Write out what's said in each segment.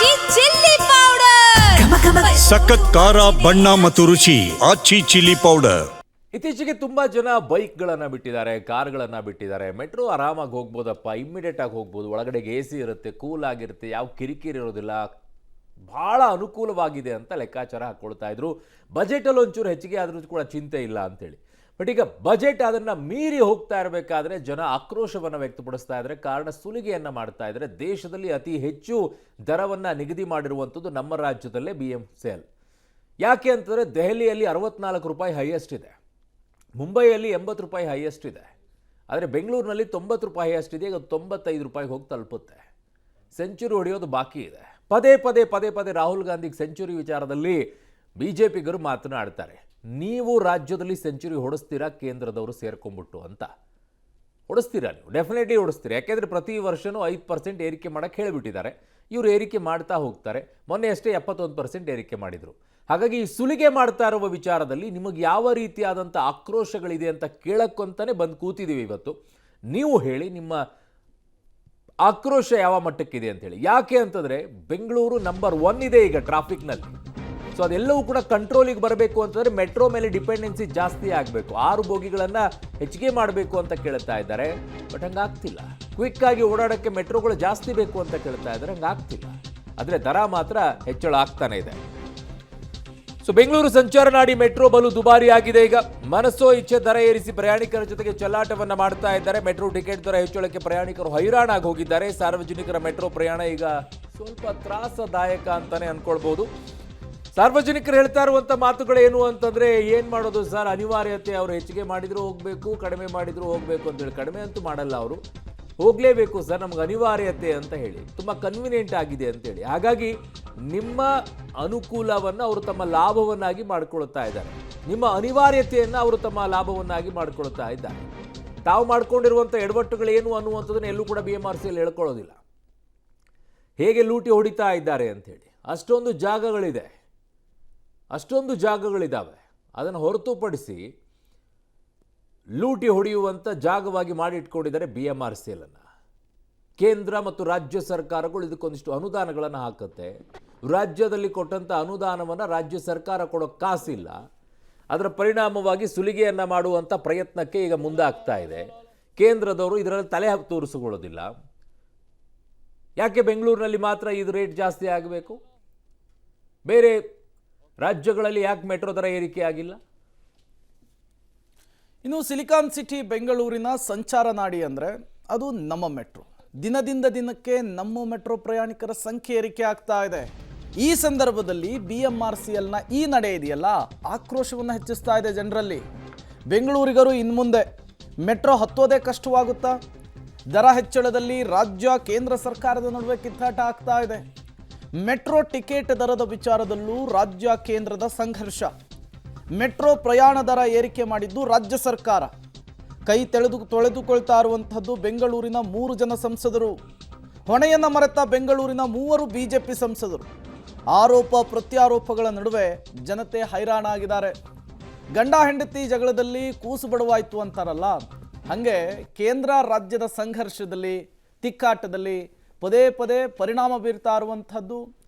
ಆಚಿ chilli powder ಸಖತ್ ಖಾರ ಬಣ್ಣ ಮತ್ತು ರುಚಿ ಆಚಿ ಚಿಲ್ಲಿ ಪೌಡರ್. ಇತ್ತೀಚೆಗೆ ತುಂಬಾ ಜನ ಬೈಕ್ಗಳನ್ನು ಬಿಟ್ಟಿದ್ದಾರೆ, ಕಾರ್ಗಳನ್ನು ಬಿಟ್ಟಿದ್ದಾರೆ. ಮೆಟ್ರೋ ಆರಾಮಾಗಿ ಹೋಗ್ಬೋದಪ್ಪ, ಇಮ್ಮಿಡಿಯೇಟ್ ಆಗಿ ಹೋಗ್ಬೋದು, ಒಳಗಡೆಗೆ ಎ ಸಿ ಇರುತ್ತೆ, ಕೂಲ್ ಆಗಿರುತ್ತೆ, ಯಾವ ಕಿರಿಕಿರಿ ಇರೋದಿಲ್ಲ, ಬಹಳ ಅನುಕೂಲವಾಗಿದೆ ಅಂತ ಲೆಕ್ಕಾಚಾರ ಹಾಕ್ಕೊಳ್ತಾ ಇದ್ರು. ಬಜೆಟಲ್ಲಿ ಒಂಚೂರು ಹೆಚ್ಚಿಗೆ ಆದ್ರೂ ಕೂಡ ಚಿಂತೆ ಇಲ್ಲ ಅಂತೇಳಿ. ಬಟ್ ಈಗ ಬಜೆಟ್ ಅದನ್ನು ಮೀರಿ ಹೋಗ್ತಾ ಇರಬೇಕಾದ್ರೆ ಜನ ಆಕ್ರೋಶವನ್ನು ವ್ಯಕ್ತಪಡಿಸ್ತಾ ಇದ್ದಾರೆ. ಕಾರಣ ಸುಲಿಗೆಯನ್ನು ಮಾಡ್ತಾ ಇದ್ದಾರೆ. ದೇಶದಲ್ಲಿ ಅತಿ ಹೆಚ್ಚು ದರವನ್ನು ನಿಗದಿ ಮಾಡಿರುವಂಥದ್ದು ನಮ್ಮ ರಾಜ್ಯದಲ್ಲೇ BMCL. ಯಾಕೆ ಅಂತಂದರೆ ದೆಹಲಿಯಲ್ಲಿ 64 ರೂಪಾಯಿ ಹೈಯೆಸ್ಟ್ ಇದೆ, ಮುಂಬೈಯಲ್ಲಿ 80 ರೂಪಾಯಿ ಹೈಯೆಸ್ಟ್ ಇದೆ, ಆದರೆ ಬೆಂಗಳೂರಿನಲ್ಲಿ 90 ರೂಪಾಯಿ ಹೈಯೆಸ್ಟ್ ಇದೆ. ಈಗ 95 ರೂಪಾಯಿಗೆ ಹೋಗಿ ತಲುಪುತ್ತೆ. ಸೆಂಚುರಿ ಹೊಡೆಯೋದು ಬಾಕಿ ಇದೆ. ಪದೇ ಪದೇ ರಾಹುಲ್ ಗಾಂಧಿಗೆ ಸೆಂಚುರಿ ವಿಚಾರದಲ್ಲಿ BJPಗರು ಮಾತನಾಡ್ತಾರೆ. ನೀವು ರಾಜ್ಯದಲ್ಲಿ ಸೆಂಚುರಿ ಹೊಡಿಸ್ತೀರಾ ಕೇಂದ್ರದವರು ಸೇರ್ಕೊಂಡ್ಬಿಟ್ಟು ಅಂತ? ಹೊಡಿಸ್ತೀರಾ? ನೀವು ಡೆಫಿನೆಟ್ಲಿ ಹೊಡಿಸ್ತೀರಾ. ಯಾಕೆಂದರೆ ಪ್ರತಿ ವರ್ಷವೂ 5% ಏರಿಕೆ ಮಾಡೋಕ್ಕೆ ಹೇಳಿಬಿಟ್ಟಿದ್ದಾರೆ. ಇವರು ಏರಿಕೆ ಮಾಡ್ತಾ ಹೋಗ್ತಾರೆ. ಮೊನ್ನೆ ಅಷ್ಟೇ 71% ಏರಿಕೆ ಮಾಡಿದರು. ಹಾಗಾಗಿ ಈ ಸುಲಿಗೆ ಮಾಡ್ತಾ ಇರುವ ವಿಚಾರದಲ್ಲಿ ನಿಮಗೆ ಯಾವ ರೀತಿಯಾದಂಥ ಆಕ್ರೋಶಗಳಿದೆ ಅಂತ ಕೇಳಕ್ಕಂತಾನೆ ಬಂದು ಕೂತಿದ್ದೀವಿ ಇವತ್ತು. ನೀವು ಹೇಳಿ ನಿಮ್ಮ ಆಕ್ರೋಶ ಯಾವ ಮಟ್ಟಕ್ಕಿದೆ ಅಂತೇಳಿ. ಯಾಕೆ ಅಂತಂದರೆ ಬೆಂಗಳೂರು ನಂಬರ್ 1 ಇದೆ ಈಗ ಟ್ರಾಫಿಕ್ನಲ್ಲಿ. ಸೊ ಅದೆಲ್ಲವೂ ಕೂಡ ಕಂಟ್ರೋಲಿಗೆ ಬರಬೇಕು ಅಂತಂದರೆ ಮೆಟ್ರೋ ಮೇಲೆ ಡಿಪೆಂಡೆನ್ಸಿ ಜಾಸ್ತಿ ಆಗಬೇಕು, 6 ಬೋಗಿಗಳನ್ನು ಹೆಚ್ಚಿಗೆ ಮಾಡಬೇಕು ಅಂತ ಕೇಳ್ತಾ ಇದ್ದಾರೆ. ಬಟ್ ಹಂಗಾಗ್ತಿಲ್ಲ. ಕ್ವಿಕ್ಕಾಗಿ ಓಡಾಡೋಕ್ಕೆ ಮೆಟ್ರೋಗಳು ಜಾಸ್ತಿ ಬೇಕು ಅಂತ ಕೇಳ್ತಾ ಇದ್ದಾರೆ, ಹಂಗಾಗ್ತಿಲ್ಲ. ಆದರೆ ದರ ಮಾತ್ರ ಹೆಚ್ಚಳ ಆಗ್ತಾನೆ ಇದೆ. ಸೊ ಬೆಂಗಳೂರು ಸಂಚಾರ ನಾಡಿ ಮೆಟ್ರೋ ಬಲು ದುಬಾರಿ ಆಗಿದೆ. ಈಗ ಮನಸ್ಸೋ ಇಚ್ಛೆ ದರ ಏರಿಸಿ ಪ್ರಯಾಣಿಕರ ಜೊತೆಗೆ ಚೆಲ್ಲಾಟವನ್ನು ಮಾಡ್ತಾ ಇದ್ದಾರೆ. ಮೆಟ್ರೋ ಟಿಕೆಟ್ ದರ ಹೆಚ್ಚಳಕ್ಕೆ ಪ್ರಯಾಣಿಕರು ಹೈರಾಣಾಗಿ ಹೋಗಿದ್ದಾರೆ. ಸಾರ್ವಜನಿಕರ ಮೆಟ್ರೋ ಪ್ರಯಾಣ ಈಗ ಸ್ವಲ್ಪ ತ್ರಾಸದಾಯಕ ಅಂತಾನೆ ಅನ್ಕೊಳ್ಬಹುದು. ಸಾರ್ವಜನಿಕರು ಹೇಳ್ತಾ ಇರುವಂಥ ಮಾತುಗಳೇನು ಅಂತಂದರೆ, ಏನು ಮಾಡೋದು ಸರ್, ಅನಿವಾರ್ಯತೆ, ಅವರು ಹೆಚ್ಚಿಗೆ ಮಾಡಿದರೂ ಹೋಗಬೇಕು, ಕಡಿಮೆ ಮಾಡಿದರೂ ಹೋಗಬೇಕು ಅಂತೇಳಿ. ಕಡಿಮೆ ಅಂತೂ ಮಾಡಲ್ಲ ಅವರು, ಹೋಗಲೇಬೇಕು ಸರ್, ನಮ್ಗೆ ಅನಿವಾರ್ಯತೆ ಅಂತ ಹೇಳಿ, ತುಂಬ ಕನ್ವಿನಿಯೆಂಟ್ ಆಗಿದೆ ಅಂತೇಳಿ. ಹಾಗಾಗಿ ನಿಮ್ಮ ಅನುಕೂಲವನ್ನು ಅವರು ತಮ್ಮ ಲಾಭವನ್ನಾಗಿ ಮಾಡಿಕೊಳ್ತಾ ಇದ್ದಾರೆ, ನಿಮ್ಮ ಅನಿವಾರ್ಯತೆಯನ್ನು ಅವರು ತಮ್ಮ ಲಾಭವನ್ನಾಗಿ ಮಾಡಿಕೊಳ್ತಾ ಇದ್ದಾರೆ. ತಾವು ಮಾಡ್ಕೊಂಡಿರುವಂಥ ಎಡವಟ್ಟುಗಳೇನು ಅನ್ನುವಂಥದ್ದನ್ನು ಎಲ್ಲೂ ಕೂಡ BMRCL ಹೇಳ್ಕೊಳ್ಳೋದಿಲ್ಲ. ಹೇಗೆ ಲೂಟಿ ಹೊಡಿತಾ ಇದ್ದಾರೆ ಅಂಥೇಳಿ. ಅಷ್ಟೊಂದು ಜಾಗಗಳಿದ್ದಾವೆ. ಅದನ್ನು ಹೊರತುಪಡಿಸಿ ಲೂಟಿ ಹೊಡೆಯುವಂಥ ಜಾಗವಾಗಿ ಮಾಡಿಟ್ಕೊಂಡಿದ್ದಾರೆ BMRCL ಅನ್ನು. ಕೇಂದ್ರ ಮತ್ತು ರಾಜ್ಯ ಸರ್ಕಾರಗಳು ಇದಕ್ಕೊಂದಿಷ್ಟು ಅನುದಾನಗಳನ್ನು ಹಾಕುತ್ತೆ. ರಾಜ್ಯದಲ್ಲಿ ಕೊಟ್ಟಂಥ ಅನುದಾನವನ್ನು ರಾಜ್ಯ ಸರ್ಕಾರ ಕೊಡೋ ಕಾಸಿಲ್ಲ. ಅದರ ಪರಿಣಾಮವಾಗಿ ಸುಲಿಗೆಯನ್ನು ಮಾಡುವಂಥ ಪ್ರಯತ್ನಕ್ಕೆ ಈಗ ಮುಂದಾಗ್ತಾ ಇದೆ. ಕೇಂದ್ರದವರು ಇದರಲ್ಲಿ ತಲೆ ತೋರಿಸಿಕೊಳ್ಳೋದಿಲ್ಲ. ಯಾಕೆ ಬೆಂಗಳೂರಿನಲ್ಲಿ ಮಾತ್ರ ಇದು ರೇಟ್ ಜಾಸ್ತಿ ಆಗಬೇಕು? ಬೇರೆ ರಾಜ್ಯಗಳಲ್ಲಿ ಯಾಕೆ ಮೆಟ್ರೋ ದರ ಏರಿಕೆ ಆಗಿಲ್ಲ? ಇನ್ನು ಸಿಲಿಕಾನ್ ಸಿಟಿ ಬೆಂಗಳೂರಿನ ಸಂಚಾರ ನಾಡಿ ಅಂದರೆ ಅದು ನಮ್ಮ ಮೆಟ್ರೋ. ದಿನದಿಂದ ದಿನಕ್ಕೆ ನಮ್ಮ ಮೆಟ್ರೋ ಪ್ರಯಾಣಿಕರ ಸಂಖ್ಯೆ ಏರಿಕೆ ಆಗ್ತಾ ಇದೆ. ಈ ಸಂದರ್ಭದಲ್ಲಿ BMRCLನ ಈ ನಡೆ ಇದೆಯಲ್ಲ, ಆಕ್ರೋಶವನ್ನು ಹೆಚ್ಚಿಸ್ತಾ ಇದೆ ಜನರಲ್ಲಿ. ಬೆಂಗಳೂರಿಗರು ಇನ್ನು ಮುಂದೆ ಮೆಟ್ರೋ ಹತ್ತೋದೇ ಕಷ್ಟವಾಗುತ್ತಾ? ದರ ಹೆಚ್ಚಳದಲ್ಲಿ ರಾಜ್ಯ ಕೇಂದ್ರ ಸರ್ಕಾರದ ನಡುವೆ ಕಿತ್ತಾಟ ಆಗ್ತಾ ಇದೆ. ಮೆಟ್ರೋ ಟಿಕೆಟ್ ದರದ ವಿಚಾರದಲ್ಲೂ ರಾಜ್ಯ ಕೇಂದ್ರದ ಸಂಘರ್ಷ. ಮೆಟ್ರೋ ಪ್ರಯಾಣ ದರ ಏರಿಕೆ ಮಾಡಿದ್ದು ರಾಜ್ಯ ಸರ್ಕಾರ. ಕೈ ತೊಳೆದುಕೊಳ್ತಾ ಇರುವಂಥದ್ದು ಬೆಂಗಳೂರಿನ 3 ಜನ ಸಂಸದರು. ಹೊಣೆಯನ್ನು ಮರೆತ ಬೆಂಗಳೂರಿನ 3 BJP ಸಂಸದರು. ಆರೋಪ ಪ್ರತ್ಯಾರೋಪಗಳ ನಡುವೆ ಜನತೆ ಹೈರಾಣಾಗಿದ್ದಾರೆ. ಗಂಡ ಹೆಂಡತಿ ಜಗಳದಲ್ಲಿ ಕೂಸು ಬಡವಾಯಿತು ಅಂತಾರಲ್ಲ, ಹಾಗೆ ಕೇಂದ್ರ ರಾಜ್ಯದ ಸಂಘರ್ಷದಲ್ಲಿ, ತಿಕ್ಕಾಟದಲ್ಲಿ ಪದೇ ಪರಿಣಾಮ ಬೀರ್ತಾ ಇರುವಂಥದ್ದು,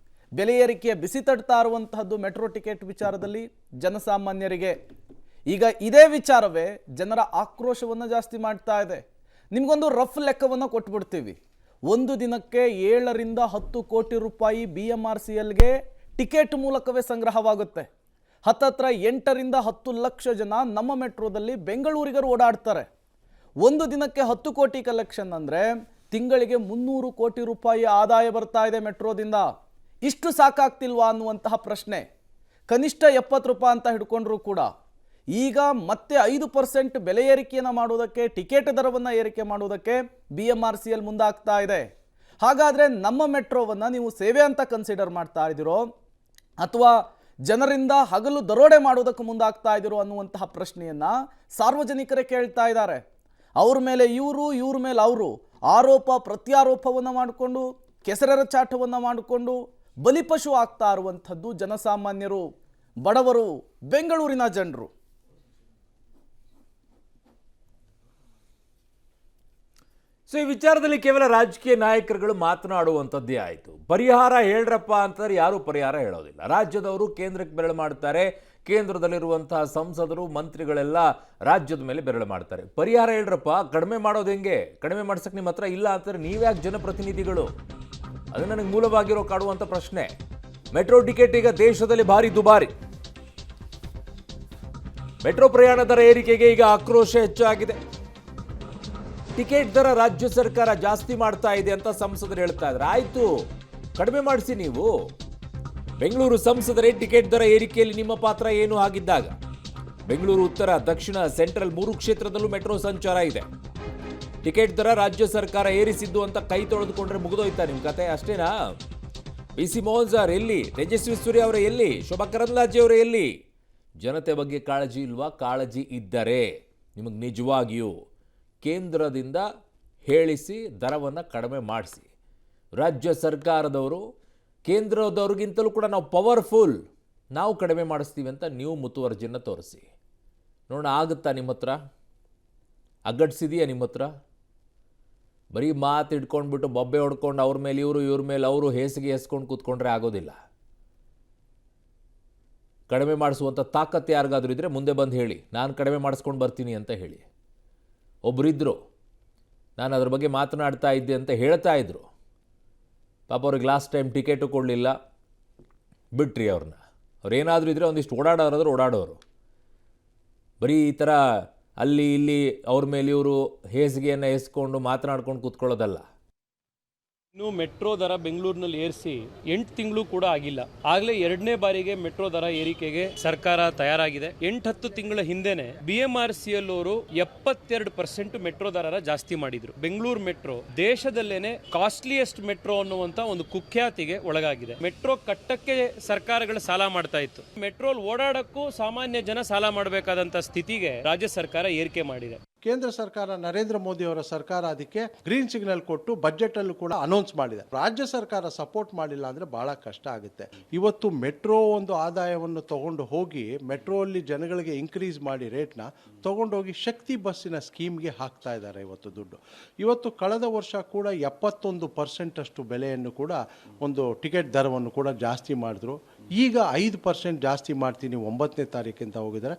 ಬೆಲೆ ಏರಿಕೆಯ ಬಿಸಿ ತಡ್ತಾ ಇರುವಂತಹದ್ದು ಮೆಟ್ರೋ ಟಿಕೆಟ್ ವಿಚಾರದಲ್ಲಿ ಜನಸಾಮಾನ್ಯರಿಗೆ. ಈಗ ಇದೇ ವಿಚಾರವೇ ಜನರ ಆಕ್ರೋಶವನ್ನು ಜಾಸ್ತಿ ಮಾಡ್ತಾ ಇದೆ. ನಿಮಗೊಂದು ರಫ್ ಲೆಕ್ಕವನ್ನು ಕೊಟ್ಬಿಡ್ತೀವಿ. ಒಂದು ದಿನಕ್ಕೆ 7 ರಿಂದ 10 ಕೋಟಿ ರೂಪಾಯಿ BMRCLಗೆ ಟಿಕೆಟ್ ಮೂಲಕವೇ ಸಂಗ್ರಹವಾಗುತ್ತೆ. ಹತ್ತತ್ರ 8 ರಿಂದ 10 ಲಕ್ಷ ಜನ ನಮ್ಮ ಮೆಟ್ರೋದಲ್ಲಿ ಬೆಂಗಳೂರಿಗರು ಓಡಾಡ್ತಾರೆ. ಒಂದು ದಿನಕ್ಕೆ 10 ಕೋಟಿ ಕಲೆಕ್ಷನ್ ಅಂದರೆ ತಿಂಗಳಿಗೆ 300 ಕೋಟಿ ರೂಪಾಯಿ ಆದಾಯ ಬರ್ತಾ ಇದೆ ಮೆಟ್ರೋದಿಂದ. ಇಷ್ಟು ಸಾಕಾಗ್ತಿಲ್ವಾ ಅನ್ನುವಂತಹ ಪ್ರಶ್ನೆ. ಕನಿಷ್ಠ 70 ರೂಪಾಯಿ ಅಂತ ಹಿಡ್ಕೊಂಡ್ರೂ ಕೂಡ ಈಗ ಮತ್ತೆ 5% ಬೆಲೆ ಏರಿಕೆಯನ್ನು ಮಾಡೋದಕ್ಕೆ, ಟಿಕೆಟ್ ದರವನ್ನು ಏರಿಕೆ ಮಾಡೋದಕ್ಕೆ BMRCL ಮುಂದಾಗ್ತಾ ಇದೆ. ಹಾಗಾದರೆ ನಮ್ಮ ಮೆಟ್ರೋವನ್ನು ನೀವು ಸೇವೆ ಅಂತ ಕನ್ಸಿಡರ್ ಮಾಡ್ತಾ ಇದ್ದೀರೋ ಅಥವಾ ಜನರಿಂದ ಹಗಲು ದರೋಡೆ ಮಾಡೋದಕ್ಕೆ ಮುಂದಾಗ್ತಾ ಇದ್ದೀರೋ ಅನ್ನುವಂತಹ ಪ್ರಶ್ನೆಯನ್ನು ಸಾರ್ವಜನಿಕರೇ ಕೇಳ್ತಾ ಇದ್ದಾರೆ. ಅವ್ರ ಮೇಲೆ ಇವ್ರ ಮೇಲೆ ಅವರು ಆರೋಪ ಪ್ರತ್ಯಾರೋಪವನ್ನು ಮಾಡಿಕೊಂಡು, ಕೆಸರೆರ ಚಾಟವನ್ನು ಮಾಡಿಕೊಂಡು ಬಲಿಪಶು ಆಗ್ತಾ ಇರುವಂಥದ್ದು ಜನಸಾಮಾನ್ಯರು, ಬಡವರು, ಬೆಂಗಳೂರಿನ ಜನರು. ಸೊ ಈ ವಿಚಾರದಲ್ಲಿ ಕೇವಲ ರಾಜಕೀಯ ನಾಯಕರುಗಳು ಮಾತನಾಡುವಂಥದ್ದೇ ಆಯಿತು. ಪರಿಹಾರ ಹೇಳ್ರಪ್ಪ ಅಂತಂದ್ರೆ ಯಾರೂ ಪರಿಹಾರ ಹೇಳೋದಿಲ್ಲ. ರಾಜ್ಯದವರು ಕೇಂದ್ರಕ್ಕೆ ಬೆರಳು ಮಾಡ್ತಾರೆ, ಕೇಂದ್ರದಲ್ಲಿರುವಂತಹ ಸಂಸದರು ಮಂತ್ರಿಗಳೆಲ್ಲ ರಾಜ್ಯದ ಮೇಲೆ ಬೆರಳು ಮಾಡ್ತಾರೆ. ಪರಿಹಾರ ಹೇಳ್ರಪ್ಪ, ಕಡಿಮೆ ಮಾಡೋದು ಹೆಂಗೆ? ಕಡಿಮೆ ಮಾಡ್ಸಕ್ಕೆ ನಿಮ್ಮ ಹತ್ರ ಇಲ್ಲ ಅಂತಾರೆ, ನೀವ್ಯಾಕೆ ಜನಪ್ರತಿನಿಧಿಗಳು? ಅದು ನನಗೆ ಮೂಲವಾಗಿರೋ ಕಾಡುವಂಥ ಪ್ರಶ್ನೆ. ಮೆಟ್ರೋ ಟಿಕೆಟ್ ಈಗ ದೇಶದಲ್ಲಿ ಭಾರಿ ದುಬಾರಿ. ಮೆಟ್ರೋ ಪ್ರಯಾಣ ದರ ಏರಿಕೆಗೆ ಈಗ ಆಕ್ರೋಶ ಹೆಚ್ಚಾಗಿದೆ. ಟಿಕೆಟ್ ದರ ರಾಜ್ಯ ಸರ್ಕಾರ ಜಾಸ್ತಿ ಮಾಡ್ತಾ ಇದೆ ಅಂತ ಸಂಸದರು ಹೇಳ್ತಾ ಇದ್ದಾರೆ. ಆಯ್ತು, ಕಡಿಮೆ ಮಾಡಿಸಿ ನೀವು. ಬೆಂಗಳೂರು ಸಂಸದರೇ ಟಿಕೆಟ್ ದರ ಏರಿಕೆಯಲ್ಲಿ ನಿಮ್ಮ ಪಾತ್ರ ಏನು ಆಗಿದ್ದಾಗ? ಬೆಂಗಳೂರು ಉತ್ತರ, ದಕ್ಷಿಣ, ಸೆಂಟ್ರಲ್ 3 ಕ್ಷೇತ್ರದಲ್ಲೂ ಮೆಟ್ರೋ ಸಂಚಾರ ಇದೆ. ಟಿಕೆಟ್ ದರ ರಾಜ್ಯ ಸರ್ಕಾರ ಏರಿಸಿದ್ದು ಅಂತ ಕೈ ತೊಳೆದುಕೊಂಡ್ರೆ ಮುಗಿದೋಯ್ತಾ ನಿಮ್ಮ ಕತೆ? ಅಷ್ಟೇನಾ? ಸಿ ಮೋಹನ್ ಸರ್ ಎಲ್ಲಿ? ತೇಜಸ್ವಿ ಸೂರ್ಯ ಅವರೇ ಎಲ್ಲಿ? ಶೋಭಾ ಕರಂದ್ಲಾಜೆ ಅವರೇ ಎಲ್ಲಿ? ಜನತೆ ಬಗ್ಗೆ ಕಾಳಜಿ ಇಲ್ವಾ? ಕಾಳಜಿ ಇದ್ದರೆ ನಿಮಗೆ ನಿಜವಾಗಿಯೂ ಕೇಂದ್ರದಿಂದ ಹೇಳಿಸಿ ದರವನ್ನು ಕಡಿಮೆ ಮಾಡಿಸಿ. ರಾಜ್ಯ ಸರ್ಕಾರದವರು ಕೇಂದ್ರದವ್ರಿಗಿಂತಲೂ ಕೂಡ ನಾವು ಪವರ್ಫುಲ್, ನಾವು ಕಡಿಮೆ ಮಾಡಿಸ್ತೀವಿ ಅಂತ ನೀವು ಮುತುವರ್ಜಿಯನ್ನು ತೋರಿಸಿ ನೋಡೋಣ. ಆಗುತ್ತಾ ನಿಮ್ಮ ಹತ್ರ? ಅಗ್ಗಡ್ಸಿದೆಯಾ ನಿಮ್ಮ ಹತ್ರ? ಬರೀ ಮಾತು ಹಿಡ್ಕೊಂಡ್ಬಿಟ್ಟು ಬೊಬ್ಬೆ ಹೊಡ್ಕೊಂಡು ಅವ್ರ ಮೇಲೆ ಇವ್ರ ಮೇಲೆ ಅವರು ಹೇಸಿಗೆ ಎಸ್ಕೊಂಡು ಕೂತ್ಕೊಂಡ್ರೆ ಆಗೋದಿಲ್ಲ. ಕಡಿಮೆ ಮಾಡಿಸುವಂಥ ತಾಕತ್ತು ಯಾರಿಗಾದ್ರೂ ಇದ್ದರೆ ಮುಂದೆ ಬಂದು ಹೇಳಿ, ನಾನು ಕಡಿಮೆ ಮಾಡಿಸ್ಕೊಂಡು ಬರ್ತೀನಿ ಅಂತ ಹೇಳಿ. ಒಬ್ಬರಿದ್ದರು, ನಾನು ಅದ್ರ ಬಗ್ಗೆ ಮಾತನಾಡ್ತಾ ಇದ್ದೆ ಅಂತ ಹೇಳ್ತಾ ಇದ್ರು. ಪಾಪ ಅವ್ರಿಗೆ ಲಾಸ್ಟ್ ಟೈಮ್ ಟಿಕೆಟು ಕೊಡಲಿಲ್ಲ, ಬಿಟ್ರಿ ಅವ್ರನ್ನ. ಅವ್ರೇನಾದರೂ ಇದ್ದರೆ ಒಂದಿಷ್ಟು ಓಡಾಡೋರು. ಬರೀ ಈ ಥರ ಅಲ್ಲಿ ಇಲ್ಲಿ ಅವ್ರ ಮೇಲೆ ಇವರು ಹೇಸಿಗೆಯನ್ನು ಎಸ್ಕೊಂಡು ಮಾತನಾಡ್ಕೊಂಡು ಕೂತ್ಕೊಳ್ಳೋದಲ್ಲ. ಇನ್ನು ಮೆಟ್ರೋ ದರ ಬೆಂಗಳೂರಿನಲ್ಲಿ ಏರಿಸಿ 8 ತಿಂಗಳು ಕೂಡ ಆಗಿಲ್ಲ. ಆಗಲೇ 2ನೇ ಬಾರಿಗೆ ಮೆಟ್ರೋ ದರ ಏರಿಕೆಗೆ ಸರ್ಕಾರ ತಯಾರಾಗಿದೆ. 8-10 ತಿಂಗಳ ಹಿಂದೆನೆ BMRCL ಅವರು 72% ಮೆಟ್ರೋ ದರ ಜಾಸ್ತಿ ಮಾಡಿದ್ರು. ಬೆಂಗಳೂರು ಮೆಟ್ರೋ ದೇಶದಲ್ಲೇನೆ ಕಾಸ್ಟ್ಲಿಯೆಸ್ಟ್ ಮೆಟ್ರೋ ಅನ್ನುವಂತ ಒಂದು ಕುಖ್ಯಾತಿಗೆ ಒಳಗಾಗಿದೆ. ಮೆಟ್ರೋ ಕಟ್ಟಕ್ಕೆ ಸರ್ಕಾರಗಳು ಸಾಲ ಮಾಡ್ತಾ ಇತ್ತು. ಮೆಟ್ರೋಲ್ ಓಡಾಡಕ್ಕೂ ಸಾಮಾನ್ಯ ಜನ ಸಾಲ ಮಾಡಬೇಕಾದಂತ ಸ್ಥಿತಿಗೆ ರಾಜ್ಯ ಸರ್ಕಾರ ಏರಿಕೆ ಮಾಡಿದೆ. ಕೇಂದ್ರ ಸರ್ಕಾರ ನರೇಂದ್ರ ಮೋದಿ ಅವರ ಸರ್ಕಾರ ಅದಕ್ಕೆ ಗ್ರೀನ್ ಸಿಗ್ನಲ್ ಕೊಟ್ಟು ಬಜೆಟ್ ಅಲ್ಲೂ ಕೂಡ ಅನೌನ್ಸ್ ಮಾಡಿದೆ. ರಾಜ್ಯ ಸರ್ಕಾರ ಸಪೋರ್ಟ್ ಮಾಡಿಲ್ಲ ಅಂದ್ರೆ ಬಹಳ ಕಷ್ಟ ಆಗುತ್ತೆ. ಇವತ್ತು ಮೆಟ್ರೋ ಒಂದು ಆದಾಯವನ್ನು ತಗೊಂಡು ಹೋಗಿ ಮೆಟ್ರೋ ಅಲ್ಲಿ ಜನಗಳಿಗೆ ಇನ್ಕ್ರೀಸ್ ಮಾಡಿ ರೇಟ್ನ ತಗೊಂಡೋಗಿ ಶಕ್ತಿ ಬಸ್ಸಿನ ಸ್ಕೀಮ್ಗೆ ಹಾಕ್ತಾ ಇದ್ದಾರೆ ಇವತ್ತು ದುಡ್ಡು. ಇವತ್ತು ಕಳೆದ ವರ್ಷ ಕೂಡ 71% ಅಷ್ಟು ಬೆಲೆಯನ್ನು ಕೂಡ ಒಂದು ಟಿಕೆಟ್ ದರವನ್ನು ಕೂಡ ಜಾಸ್ತಿ ಮಾಡಿದ್ರು. ಈಗ 5% ಜಾಸ್ತಿ ಮಾಡ್ತೀನಿ 9ನೇ ತಾರೀಕಿಂದ ಹೋಗಿದ್ದಾರೆ.